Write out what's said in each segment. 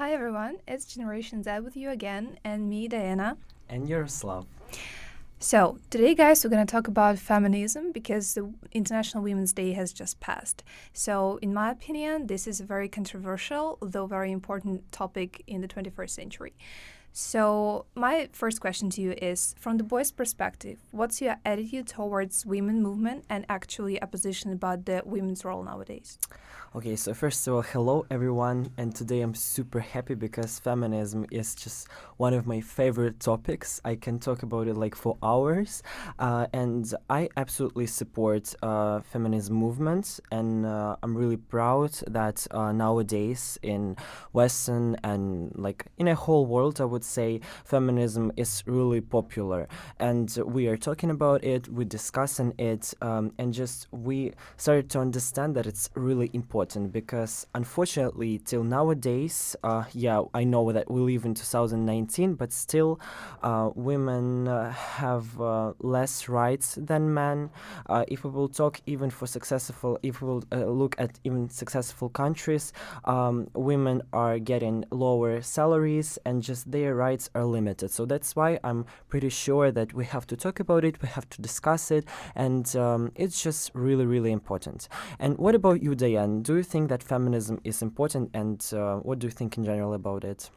Hi everyone, it's Generation Z with you again, and me, Diana. And Yaroslav. So, today, guys, we're going to talk about feminism because the International Women's Day has just passed. So, in my opinion, this is a very controversial, though very important topic in the 21st century. So, my first question to you is from the boys' perspective, what's your attitude towards women movement and actually a position about the women's role nowadays? Okay, so first of all, hello everyone, and today I'm super happy because feminism is just one of my favorite topics. I can talk about it like for hours, and I absolutely support feminism movement, and I'm really proud that nowadays in Western and like in a whole world, I would say feminism is really popular, and we are talking about it, we're discussing it, and just we started to understand that it's really important because unfortunately till nowadays yeah, I know that we live in 2019, but still women have less rights than men. If we will talk even for successful, if we will look at even successful countries, women are getting lower salaries and just their rights are limited. So that's why I'm pretty sure that we have to talk about it, we have to discuss it, and it's just really, really important. And what about you, Diane? Do you think that feminism is important, and what do you think in general about it?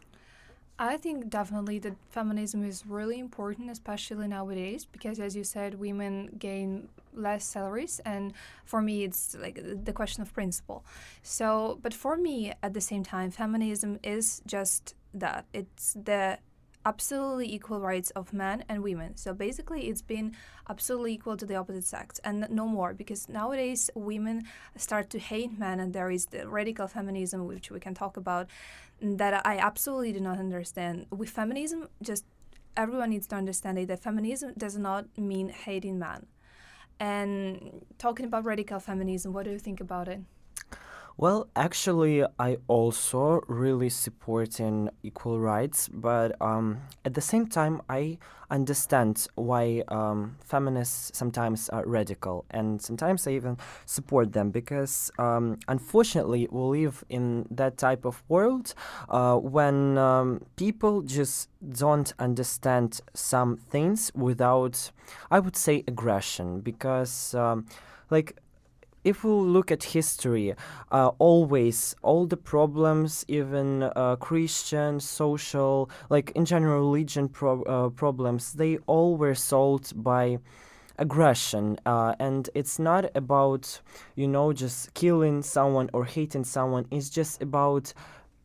I think definitely that feminism is really important, especially nowadays, because as you said, women gain less salaries, and for me, it's like the question of principle. So, but for me, at the same time, feminism is just that it's the absolutely equal rights of men and women. So basically, it's been absolutely equal to the opposite sex and no more because nowadays women start to hate men, and there is the radical feminism, which we can talk about, that I absolutely do not understand. With feminism, just everyone needs to understand it, that feminism does not mean hating men. And talking about radical feminism, what do you think about it? Well, actually, I also really supporting equal rights, but at the same time, I understand why feminists sometimes are radical, and sometimes I even support them because unfortunately, we live in that type of world when people just don't understand some things without, I would say, aggression, because like if we look at history, always all the problems, even Christian, social, like in general religion problems, they all were solved by aggression, and it's not about just killing someone or hating someone. It's just about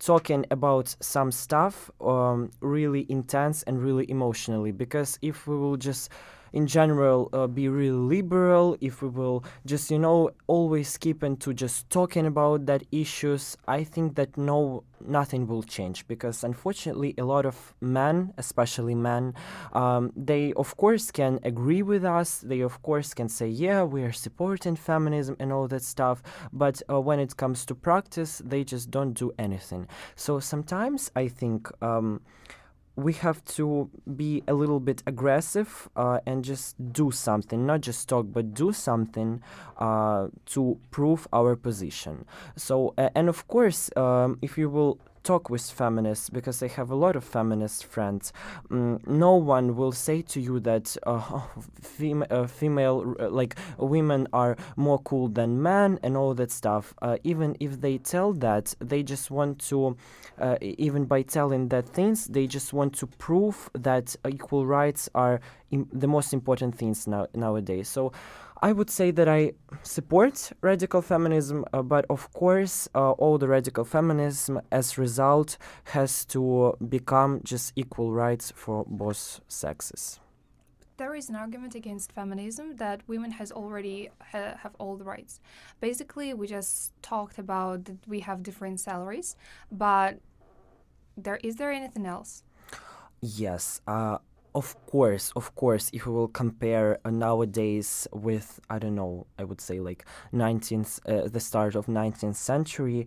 talking about some stuff really intense and really emotionally, because if we will just in general be really liberal, if we will just always keep into just talking about that issues, I think that nothing will change, because unfortunately a lot of men, especially men, they of course can agree with us, they of course can say yeah, we are supporting feminism and all that stuff, but when it comes to practice, they just don't do anything. So sometimes I think we have to be a little bit aggressive and just do something, not just talk, but do something to prove our position. So, and of course, if you will talk with feminists, because I have a lot of feminist friends, no one will say to you that female, like women are more cool than men and all that stuff. Even if they tell that, they just want to, even by telling that things, they just want to prove that equal rights are the most important things nowadays. So I would say that I support radical feminism, but of course, all the radical feminism as result has to become just equal rights for both sexes. There is an argument against feminism that women has already have all the rights. Basically, we just talked about that we have different salaries, but there anything else? Yes, of course, if we will compare nowadays with, I don't know, I would say like 19th, the start of 19th century,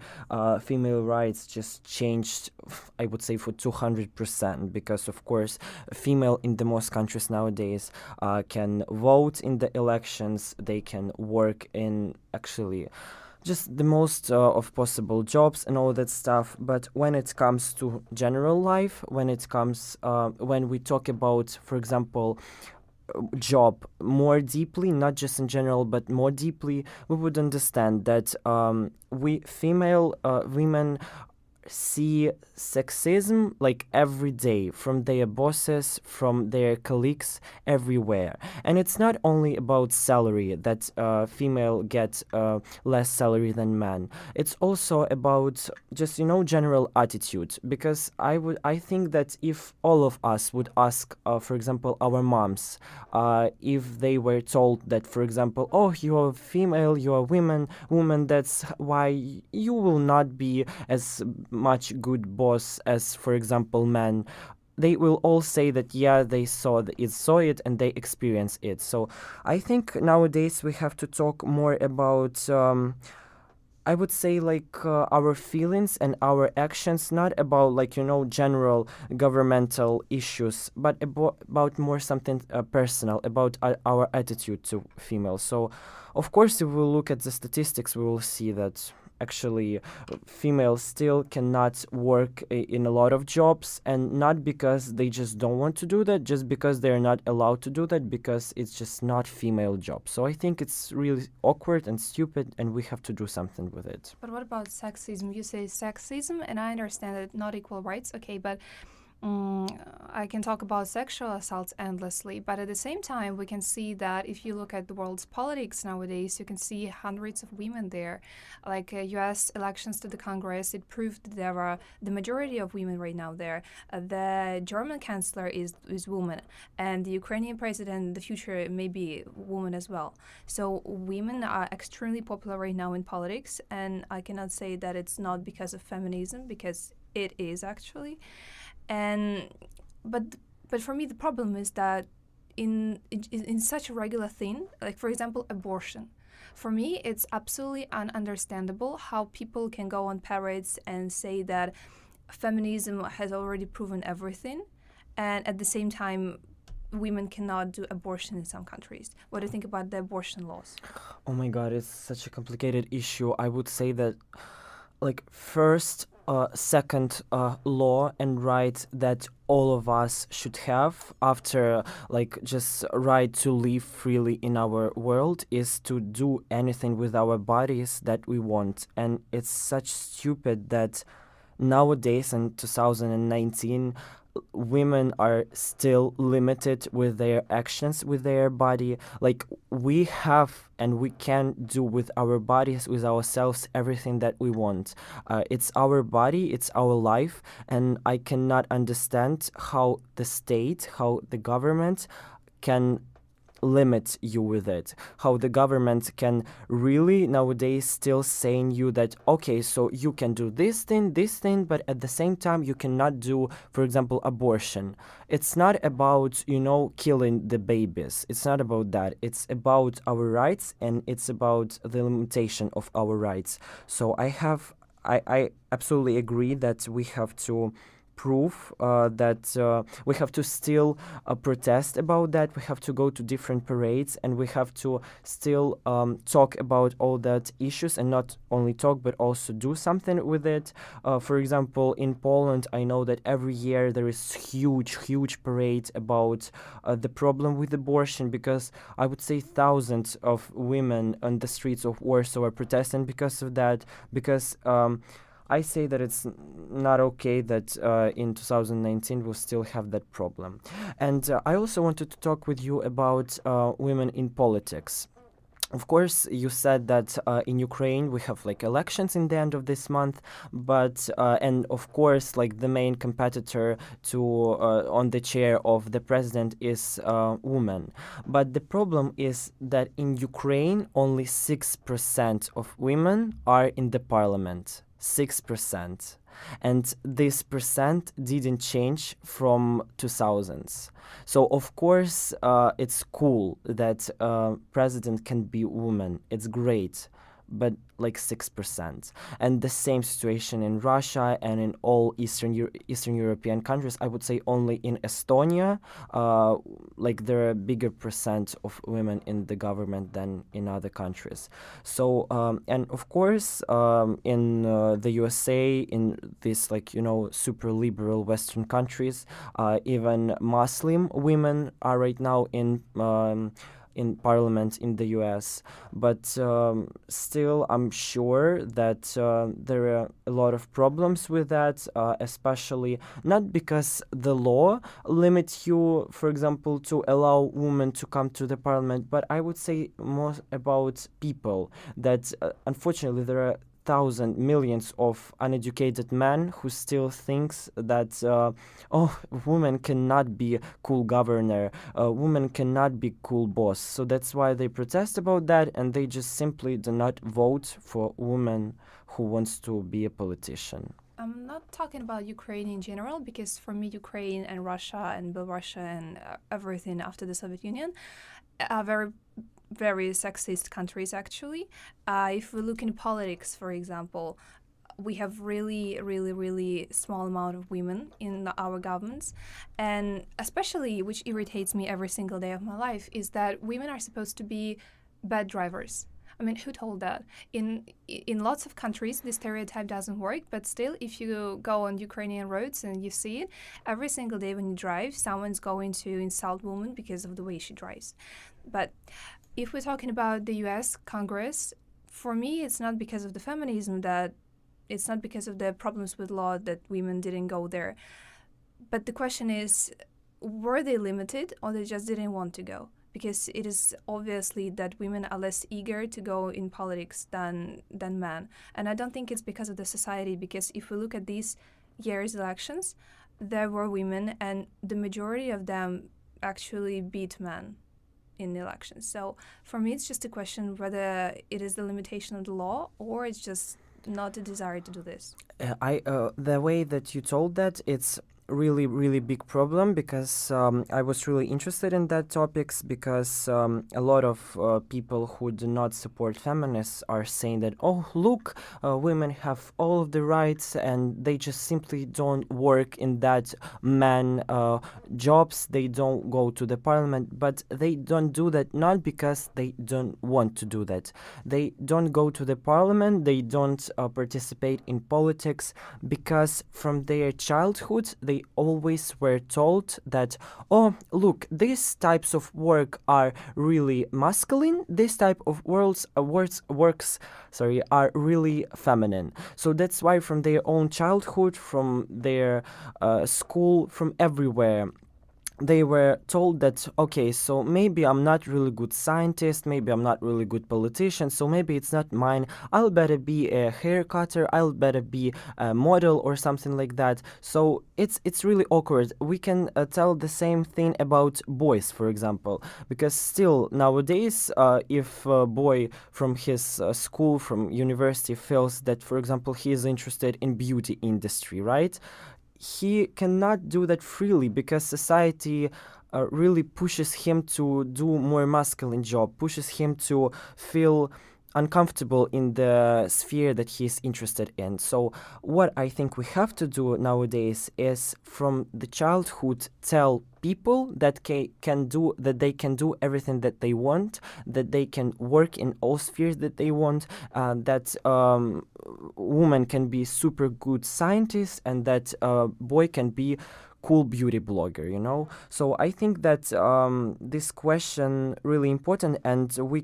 female rights just changed, I would say for 200%, because of course, female in the most countries nowadays can vote in the elections, they can work in actually just the most of possible jobs and all that stuff. But when it comes to general life, when we talk about, for example, job more deeply, not just in general, but more deeply, we would understand that we female women see sexism like every day from their bosses, from their colleagues, everywhere. And it's not only about salary that female get less salary than men. It's also about just general attitude. Because I think that if all of us would ask, for example, our moms, if they were told that, for example, oh, you're female, you're woman, that's why you will not be as much good boss as, for example, men, they will all say that yeah, they saw it and they experience it. So I think nowadays we have to talk more about I would say like our feelings and our actions, not about like general governmental issues, but about more something personal, about our attitude to females. So, of course, if we look at the statistics, we will see that actually females still cannot work in a lot of jobs, and not because they just don't want to do that, just because they're not allowed to do that, because it's just not female job. So I think it's really awkward and stupid, and we have to do something with it. But what about sexism? You say sexism, and I understand that not equal rights, okay, but Mm, I can talk about sexual assaults endlessly, but at the same time, we can see that if you look at the world's politics nowadays, you can see hundreds of women there. Like US elections to the Congress, it proved that there are the majority of women right now there. The German chancellor is woman, and the Ukrainian president in the future may be woman as well. So women are extremely popular right now in politics, and I cannot say that it's not because of feminism, because it is actually. And but but for me the problem is that in such a regular thing, like for example abortion, for me it's absolutely ununderstandable how people can go on parades and say that feminism has already proven everything, and at the same time women cannot do abortion in some countries. What do you think about the abortion laws? Oh my god, it's such a complicated issue. I would say that like first second law and right that all of us should have after like just right to live freely in our world is to do anything with our bodies that we want. And it's such stupid that nowadays in 2019 women are still limited with their actions with their body. Like we have and we can do with our bodies, with ourselves, everything that we want. It's our body, it's our life, and I cannot understand how the state, how the government can limit you with it, how the government can really nowadays still saying you that okay, so you can do this thing, but at the same time you cannot do, for example, abortion. It's not about killing the babies, it's not about that, it's about our rights, and it's about the limitation of our rights. So I absolutely agree that we have to prove that we have to still protest about that. We have to go to different parades, and we have to still talk about all that issues, and not only talk but also do something with it. For example, in Poland, I know that every year there is huge parade about the problem with abortion, because I would say thousands of women on the streets of Warsaw are protesting because of that, because I say that it's not okay that in 2019 we'll still have that problem. And I also wanted to talk with you about women in politics. Of course, you said that in Ukraine we have like elections in the end of this month, but and of course, like the main competitor to on the chair of the president is woman. But the problem is that in Ukraine only 6% of women are in the parliament. 6%. And this percent didn't change from 2000s. So of course it's cool that president can be woman. It's great. but like 6%. And the same situation in Russia and in all Eastern European countries. I would say only in Estonia, like there are a bigger percent of women in the government than in other countries. So, and of course, in the USA, in these like, super liberal Western countries, even Muslim women are right now in parliament in the US. But still, I'm sure that there are a lot of problems with that, especially not because the law limits you, for example, to allow women to come to the parliament, but I would say more about people that unfortunately there are thousand millions of uneducated men who still thinks that women cannot be cool governor, women cannot be cool boss. So that's why they protest about that, and they just simply do not vote for women who wants to be a politician. I'm not talking about Ukraine in general because for me, Ukraine and Russia and Belarus and everything after the Soviet Union are very sexist countries actually. If we look in politics, for example, we have really small amount of women in our governments, and especially which irritates me every single day of my life is that women are supposed to be bad drivers. I mean, who told that? In lots of countries, this stereotype doesn't work, but still, if you go on Ukrainian roads and you see it, every single day when you drive, someone's going to insult women because of the way she drives. But if we're talking about the US Congress, for me, it's not because of the feminism that it's not because of the problems with law that women didn't go there. But the question is, were they limited or they just didn't want to go? Because it is obviously that women are less eager to go in politics than men. And I don't think it's because of the society, because if we look at these year's elections, there were women and the majority of them actually beat men in the elections. So for me, it's just a question whether it is the limitation of the law or it's just not a desire to do this. The way that you told that, it's really big problem, because I was really interested in that topics, because a lot of people who do not support feminists are saying that, oh look, women have all of the rights and they just simply don't work in that man jobs, they don't go to the parliament. But they don't do that not because they don't want to do that. They don't go to the parliament, they don't participate in politics because from their childhood they always were told that, oh look, these types of work are really masculine, this type of works are really feminine. So that's why from their own childhood, from their school, from everywhere, they were told that, okay, so maybe I'm not really good scientist, maybe I'm not really good politician, so maybe it's not mine. I'll better be a hair cutter, I'll better be a model or something like that. So it's really awkward. We can tell the same thing about boys, for example, because still nowadays, if a boy from his school, from university, feels that, for example, he is interested in beauty industry, right? He cannot do that freely because society really pushes him to do more masculine job, pushes him to feel uncomfortable in the sphere that he's interested in. So what I think we have to do nowadays is from the childhood tell people that they can do everything that they want, that they can work in all spheres that they want, that woman can be super good scientists, and that boy can be cool beauty blogger. So I think that this question really important, and we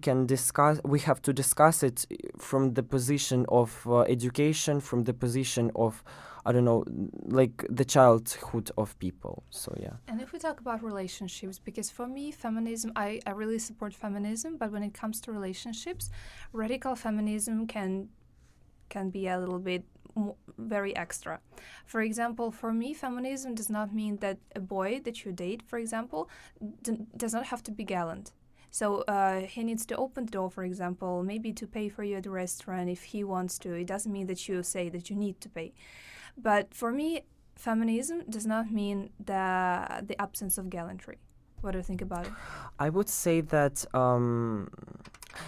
have to discuss it from the position of education, from the position of, I don't know, like the childhood of people. So yeah. And if we talk about relationships, because for me, feminism, I really support feminism, but when it comes to relationships, radical feminism can be a little bit very extra. For example, for me, feminism does not mean that a boy that you date, for example, does not have to be gallant. So he needs to open the door, for example, maybe to pay for you at the restaurant if he wants to. It doesn't mean that you say that you need to pay. But for me, feminism does not mean the absence of gallantry. What do you think about it? I would say that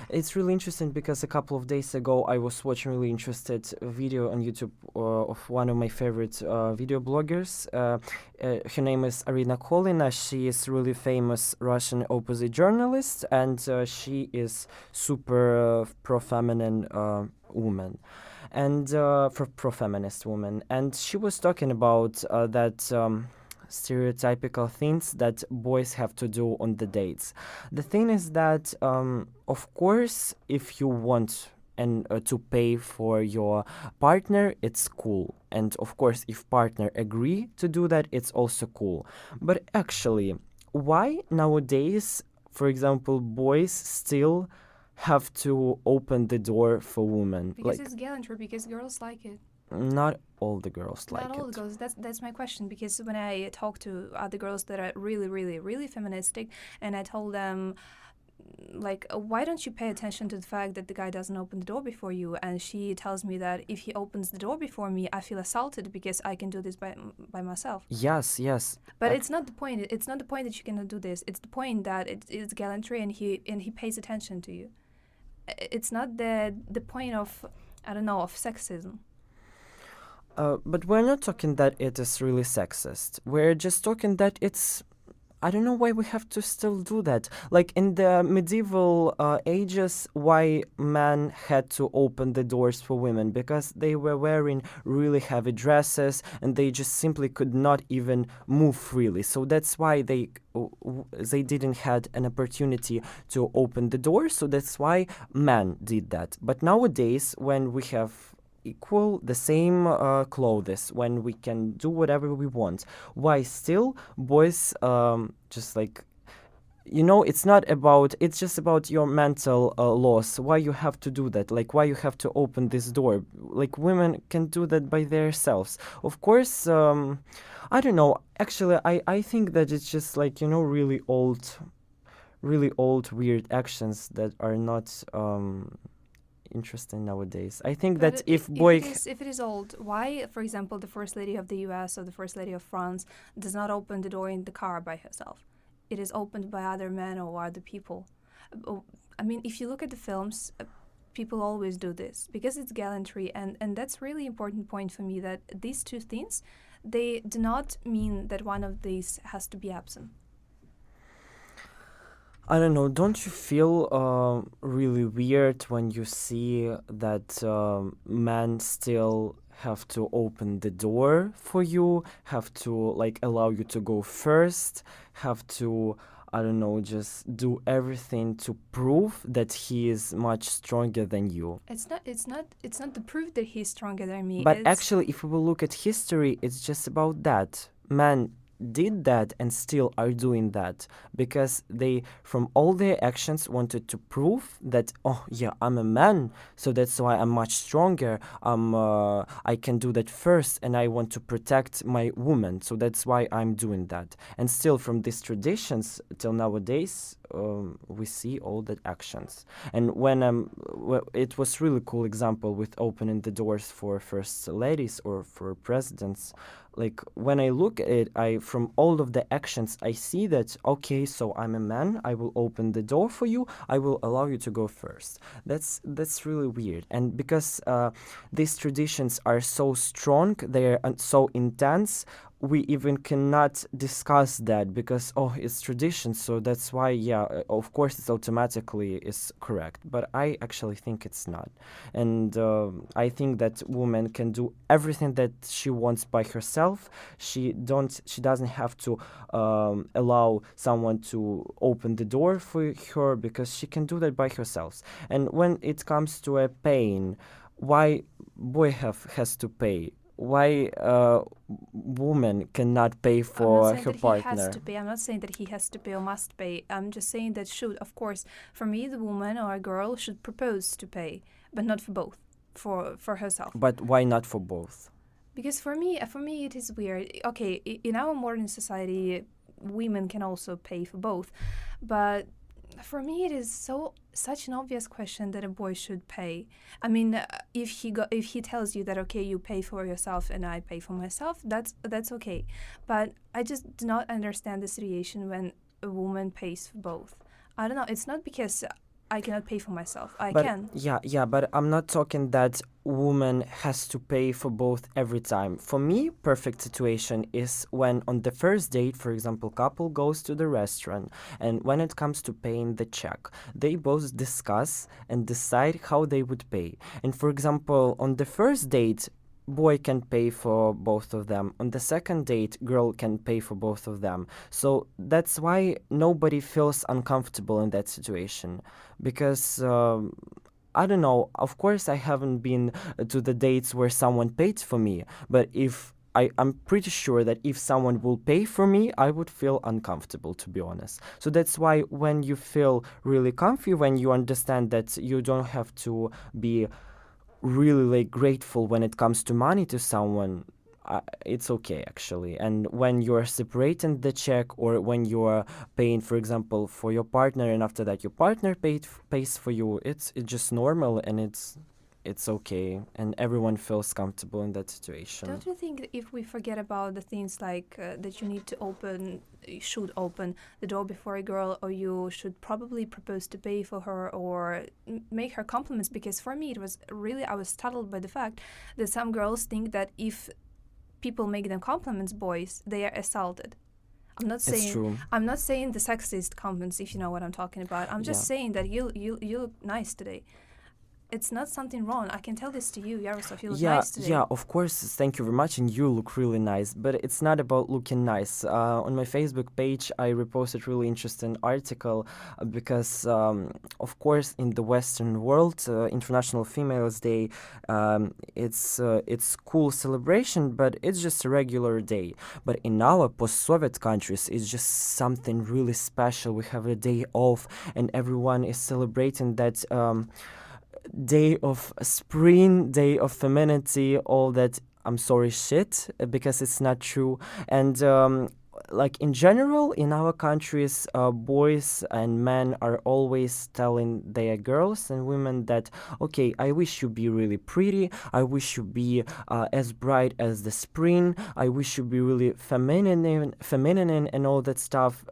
It's really interesting because a couple of days ago I was watching really interested video on YouTube of one of my favorite video bloggers. Her name is Arina Kolina. She is really famous Russian opposite journalist, and she is super pro-feminine woman and for pro-feminist woman. And she was talking about that. Stereotypical things that boys have to do on the dates. The thing is that, of course, if you want and to pay for your partner, it's cool. And of course, if partner agree to do that, it's also cool. But actually, why nowadays, for example, boys still have to open the door for women? Because Like, it's gallantry, because girls like it. not all the girls Not like all the it. girls. That's my question. Because when I talk to other girls that are really, really, really feministic, and I told them, like, why don't you pay attention to the fact that the guy doesn't open the door before you? And she tells me that if he opens the door before me, I feel assaulted because I can do this by myself. Yes, yes. But it's not the point. It's not the point that you cannot do this. It's the point that it's gallantry, and he pays attention to you. It's not the point of, I don't know, of sexism. But we're not talking that it is really sexist. We're just talking that it's. I don't know why we have to still do that. Like in the medieval ages, why men had to open the doors for women? Because they were wearing really heavy dresses and they just simply could not even move freely. So that's why they didn't had an opportunity to open the door. So that's why men did that. But nowadays, when we have equal the same clothes, when we can do whatever we want, why still boys just like, it's not about, it's just about your mental loss, why you have to do that, like why you have to open this door, like women can do that by themselves. Of course, I don't know, actually I think that it's just like, really old weird actions that are not interesting nowadays. I think But that if boy if it is old, why, for example, the first lady of the U.S. or the first lady of France does not open the door in the car by herself? It is opened by other men or other people. I mean, if you look at the films, people always do this because it's gallantry, and that's really important point for me, that these two things, they do not mean that one of these has to be absent. I don't know, don't you feel really weird when you see that men still have to open the door for you, have to like allow you to go first, have to, I don't know, just do everything to prove that he is much stronger than you? It's not the proof that he's stronger than me. But It's actually, if we will look at history, it's just about that. Men did that and still are doing that because they, from all their actions, wanted to prove that, oh yeah, I'm a man, so that's why I'm much stronger. I can do that first, and I want to protect my woman, so that's why I'm doing that. And still, from these traditions till nowadays, we see all that actions. And when it was really cool example with opening the doors for first ladies or for presidents. Like when I look at it, I from all of the actions I see that, okay, so I'm a man, I will open the door for you, I will allow you to go first. That's really weird. And because these traditions are so strong, they're so intense, we even cannot discuss that because, oh, it's tradition, so that's why, yeah, of course it's automatically is correct, but I actually think it's not. And I think that woman can do everything that she wants by herself. She doesn't have to allow someone to open the door for her because she can do that by herself. And when it comes to a pain, why boy has to pay? Why woman cannot pay I'm not for saying her that he has partner? to pay. I'm not saying that he has to pay or must pay. I'm just saying that should, of course, for me, the woman or a girl should propose to pay, but not for both, for herself. But why not for both? Because for me, it is weird. Okay, in our modern society, women can also pay for both, but for me, it is such an obvious question that a boy should pay. I mean, if he tells you that, okay, you pay for yourself and I pay for myself, that's okay. But I just do not understand the situation when a woman pays for both. I don't know. It's not because I cannot pay for myself. I But can. yeah, but I'm not talking that woman has to pay for both every time. For me, perfect situation is when on the first date, for example, couple goes to the restaurant, and when it comes to paying the check, they both discuss and decide how they would pay. And for example, on the first date, boy can pay for both of them. On the second date, girl can pay for both of them. So that's why nobody feels uncomfortable in that situation because I don't know. Of course, I haven't been to the dates where someone paid for me, but if I'm pretty sure that if someone will pay for me, I would feel uncomfortable, to be honest. So that's why when you feel really comfy, when you understand that you don't have to be really like grateful when it comes to money to someone, it's okay actually. And when you're separating the check or when you're paying, for example, for your partner, and after that your partner pays for you, it's just normal, and it's okay, and everyone feels comfortable in that situation. Don't you think that if we forget about the things like that you should open the door before a girl, or you should probably propose to pay for her, or make her compliments? Because for me, it was really, I was startled by the fact that some girls think that if people make them compliments, boys, they are assaulted. I'm not It's saying true. I'm not saying the sexist compliments, if you know what I'm talking about. I'm Yeah. just saying that you look nice today. It's not something wrong. I can tell this to you, Yaroslav. You look Yeah, nice yeah, today. of course. Thank you very much, and you look really nice. But it's not about looking nice. On my Facebook page, I reposted really interesting article because, of course, in the Western world, International Females Day, it's cool celebration, but it's just a regular day. But in our post-Soviet countries, it's just something really special. We have a day off, and everyone is celebrating that. Day of spring, day of femininity, all that. I'm sorry, shit, because it's not true. And like in general, in our countries, boys and men are always telling their girls and women that, okay, I wish you be really pretty. I wish you be as bright as the spring. I wish you be really feminine, and all that stuff.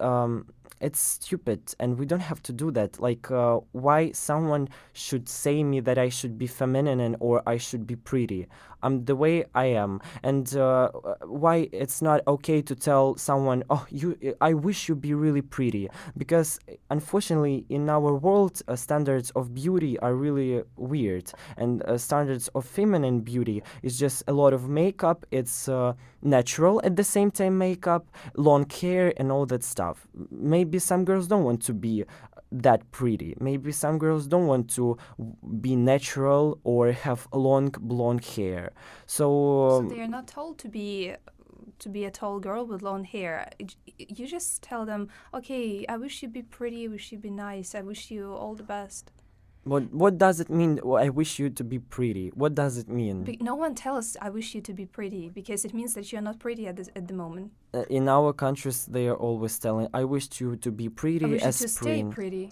It's stupid, and we don't have to do that. Like, why someone should say me that I should be feminine or I should be pretty? I'm the way I am, and why it's not okay to tell someone, "Oh, I wish you be really pretty," because unfortunately, in our world, standards of beauty are really weird, and standards of feminine beauty is just a lot of makeup. It's natural at the same time makeup, long hair, and all that stuff. Maybe some girls don't want to be that pretty. Maybe some girls don't want to be natural or have long blonde hair. So So they are not told to be a tall girl with long hair. You just tell them, okay, I wish you'd be pretty, I wish you'd be nice, I wish you all the best. what does it mean? I wish you to be pretty. What does it mean? No one tells I wish you to be pretty, because it means that you're not pretty at the moment. In our countries, they are always telling, "I wish you to be I pretty wish you as to stay spring." pretty,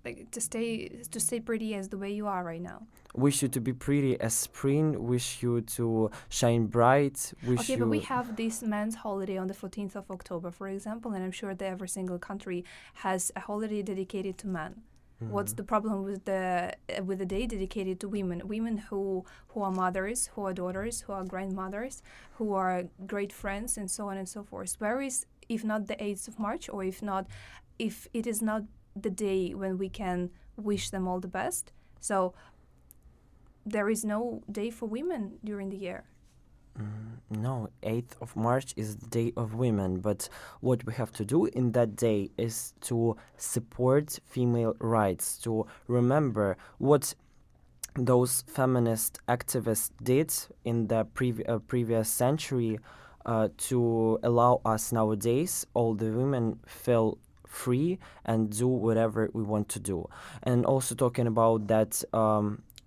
like to stay pretty as the way you are right now. Wish you to be pretty as spring. Wish you to shine bright. Wish Okay, but we you. have this men's holiday on the 14th of October, for example, and I'm sure that every single country has a holiday dedicated to men. What's the problem with the day dedicated to women? Women who are mothers, who are daughters, who are grandmothers, who are great friends, and so on and so forth. Where is, if not the 8th of March, or if it is not the day when we can wish them all the best? So there is no day for women during the year. No, 8th of March is the Day of Women, but what we have to do in that day is to support female rights, to remember what those feminist activists did in the previous century to allow us nowadays, all the women, feel free and do whatever we want to do. And also talking about that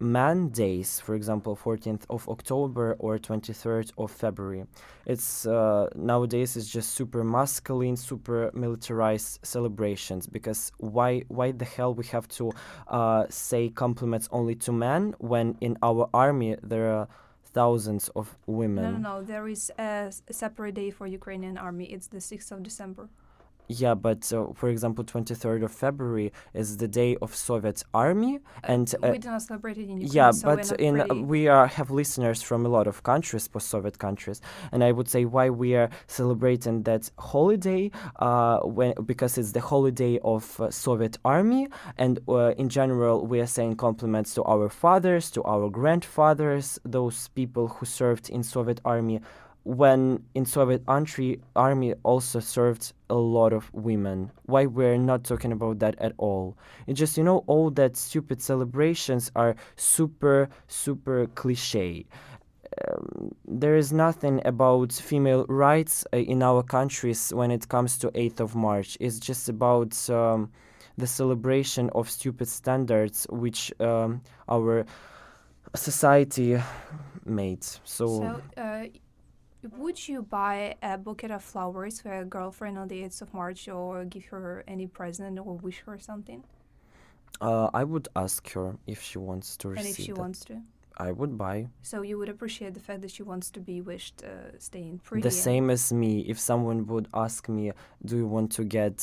man days, for example, 14th of October or 23rd of February. It's nowadays it's just super masculine, super militarized celebrations, because why the hell we have to say compliments only to men when in our army there are thousands of No, no, women? no. There is a separate day for Ukrainian army. It's the 6th of December. Yeah, but for example, 23rd of February is the day of Soviet Army, and We do not celebrate it in yeah, Ukraine, so we're but not in pretty. we are have listeners from a lot of countries, post-Soviet countries, and I would say why we are celebrating that holiday, when because it's the holiday of Soviet Army, and in general we are saying compliments to our fathers, to our grandfathers, those people who served in Soviet Army. When in Soviet army also served a lot of women. Why we're not talking about that at all? It's just all that stupid celebrations are super super cliche. There is nothing about female rights in our countries when it comes to 8th of March. It's just about the celebration of stupid standards which our society made. So So, would you buy a bouquet of flowers for a girlfriend on the 8th of March or give her any present or wish her something? I would ask her if she wants to And if she receive that. wants to? I would buy. So, you would appreciate the fact that she wants to be wished staying The pretty and. same as me. If someone would ask me, "Do you want to get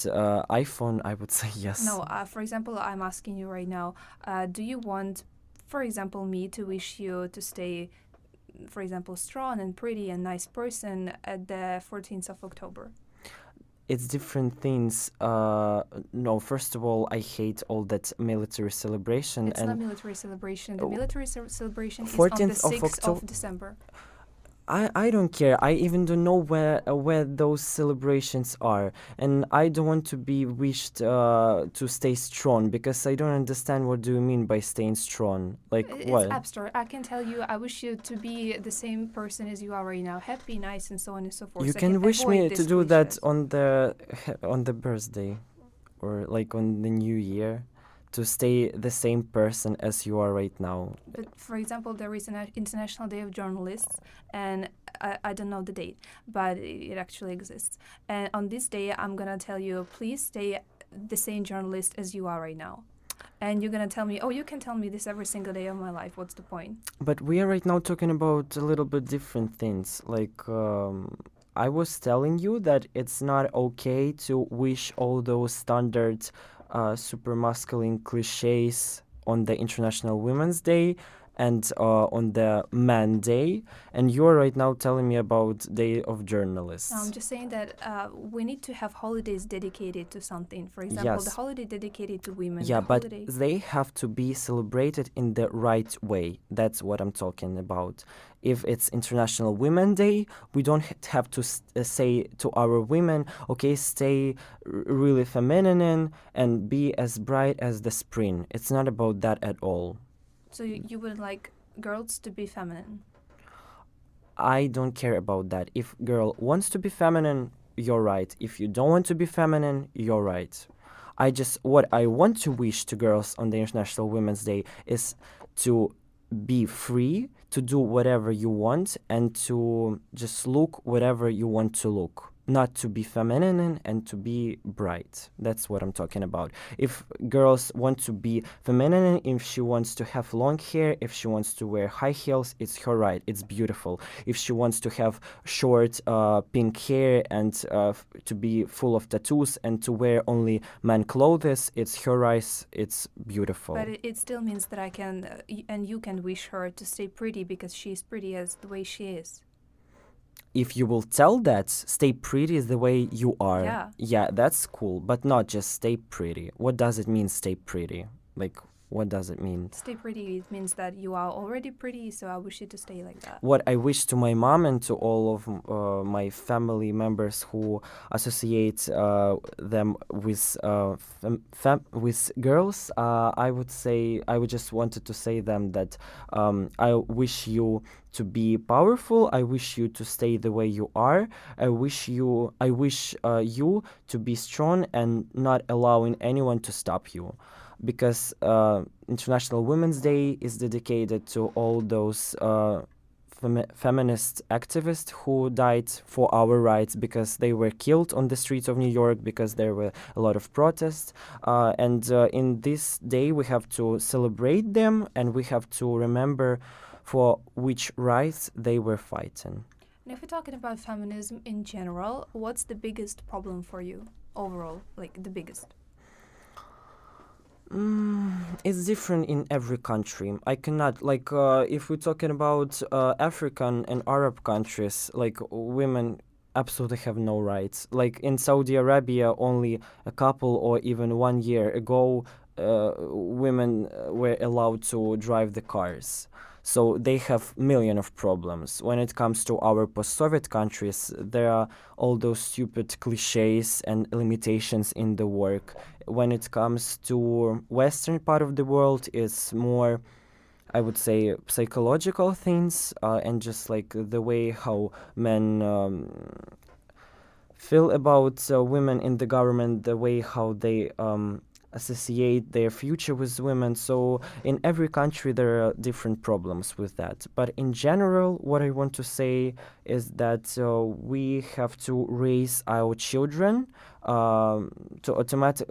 iPhone?" I would say yes. No, for example, I'm asking you right now, do you want, for example, me to wish you to stay, for example, strong and pretty and nice person at the 14th of October? It's different things. No, first of all, I hate all that military celebration It's not and military celebration. The uh, military celebration is on the 14th of 6th October. of December. I don't care. I even don't know where those celebrations are, and I don't want to be wished to stay strong because I don't understand what do you mean by staying strong. Like It's what? abstract. I can tell you, I wish you to be the same person as you are right now, happy, nice, and so on and so forth. You So I can can wish avoid me to these do that cliches. on the birthday or like on the new year to stay the same person as you are right now. But for example, there is an International Day of Journalists, and I don't know the date, but it actually exists. And on this day, I'm gonna tell you, please stay the same journalist as you are right now. And you're gonna tell me, oh, you can tell me this every single day of my life. What's the point? But we are right now talking about a little bit different things. Like I was telling you that it's not okay to wish all those standard super masculine cliches on the International Women's Day and on the Man Day, and you're right now telling me about Day of I'm Journalists. just saying that we need to have holidays dedicated to something. For example, the Yes, holiday dedicated to women, yeah, the but holiday. they have to be celebrated in the right way. That's what I'm talking about. If it's International Women Day, we don't have to say to our women, okay, stay really feminine and be as bright as the spring. It's not about that at all. So you would like girls to be feminine. I don't care about that. If girl wants to be feminine, you're right. If you don't want to be feminine, you're right. What I want to wish to girls on the International Women's Day is to be free to do whatever you want and to just look whatever you want to look. Not to be feminine and to be bright. That's what I'm talking about. If girls want to be feminine, if she wants to have long hair, if she wants to wear high heels, it's her right. It's beautiful. If she wants to have short pink hair and to be full of tattoos and to wear only man clothes, it's her right. It's But beautiful. it still means that I can, and you can wish her to stay pretty because she's pretty as the way she is. If you will tell that, stay pretty is the way you are. Yeah. Yeah, that's cool, but not just stay pretty. What does it mean, stay pretty? Like, what does it mean? Stay pretty, it means that you are already pretty, so I wish you to stay like that. What I wish to my mom and to all of my family members who associate them with with girls, I would say I would just wanted to say them that I wish you to be powerful. I wish you to stay the way you are. I wish you to be strong and not allowing anyone to stop you, because International Women's Day is dedicated to all those feminist activists who died for our rights because they were killed on the streets of New York because there were a lot of protests. And in this day, we have to celebrate them and we have to remember for which rights they were fighting. And if we're talking about feminism in general, what's the biggest problem for you overall? Like the biggest? It's different in every country. I cannot, like, if we're talking about African and Arab countries, like, women absolutely have no rights. Like, in Saudi Arabia, only a couple or even 1 year ago, women were allowed to drive the cars. So they have million of problems. When it comes to our post-Soviet countries, there are all those stupid cliches and limitations in the work. When it comes to Western part of the world, it's more, I would say, psychological things, and just like the way how men feel about women in the government, the way how they associate their future with women. So in every country there are different problems with that. But in general, what I want to say is that we have to raise our children to automatic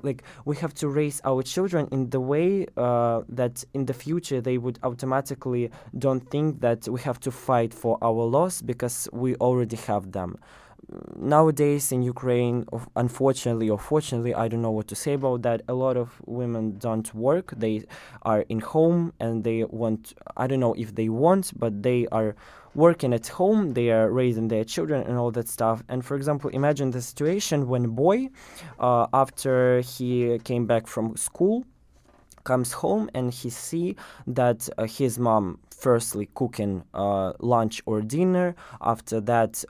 like we have to raise our children in the way that in the future they would automatically don't think that we have to fight for our laws because we already have them. Nowadays in Ukraine, unfortunately or fortunately, I don't know what to say about that. A lot of women don't work. They are in home and they want, I don't know if they want, but they are working at home. They are raising their children and all that stuff. And for example, imagine the situation when a boy, after he came back from school, comes home and he see that his mom firstly cooking lunch or dinner. After that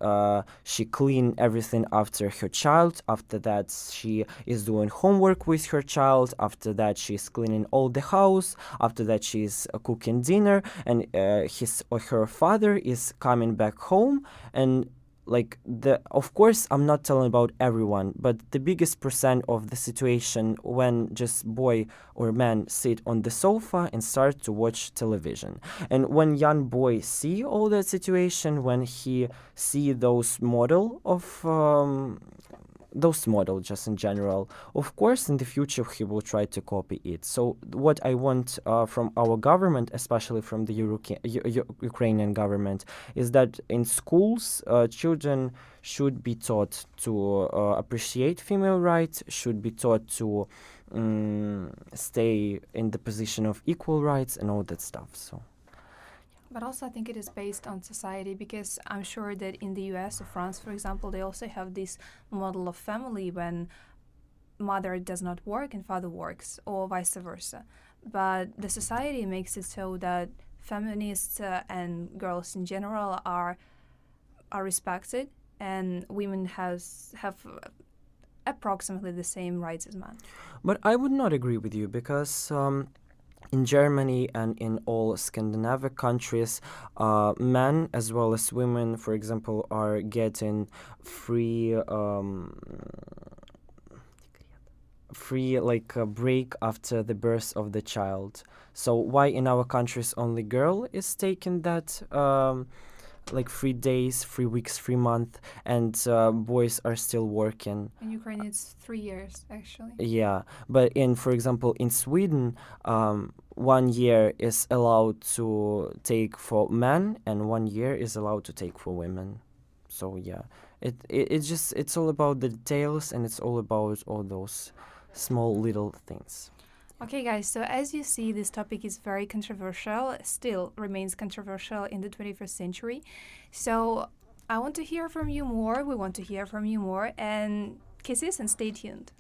she clean everything after her child. After that she is doing homework with her child. After that she's cleaning all the house. After that she's cooking dinner, and his or her father is coming back home. And like, the of course I'm not telling about everyone, but the biggest percent of the situation when just boy or man sit on the sofa and start to watch television. And when young boy see all that situation, when he see those model just in general, of course in the future he will try to copy it. So what I want from our government, especially from the Ukrainian government, is that in schools children should be taught to appreciate female rights, should be taught to stay in the position of equal rights and all that stuff. So But also, I think it is based on society because I'm sure that in the US or France, for example, they also have this model of family when mother does not work and father works, or vice versa. But the society makes it so that feminists and girls in general are respected, and women have approximately the same rights as men. but I would not agree with you because in Germany and in all Scandinavian countries, men as well as women, for example, are getting free, free like a break after the birth of the child. So why in our countries only girl is taking that? Like 3 days, 3 weeks, 3 months, and boys are still working. In Ukraine, it's 3 years actually. Yeah, but for example, in Sweden, 1 year is allowed to take for men, and 1 year is allowed to take for women. So yeah, it's all about the details, and it's all about all those small little things. Okay, guys, so as you see, this topic is very controversial, still remains controversial in the 21st century. So I want to hear from you more. We want to hear from you more. And kisses and stay tuned.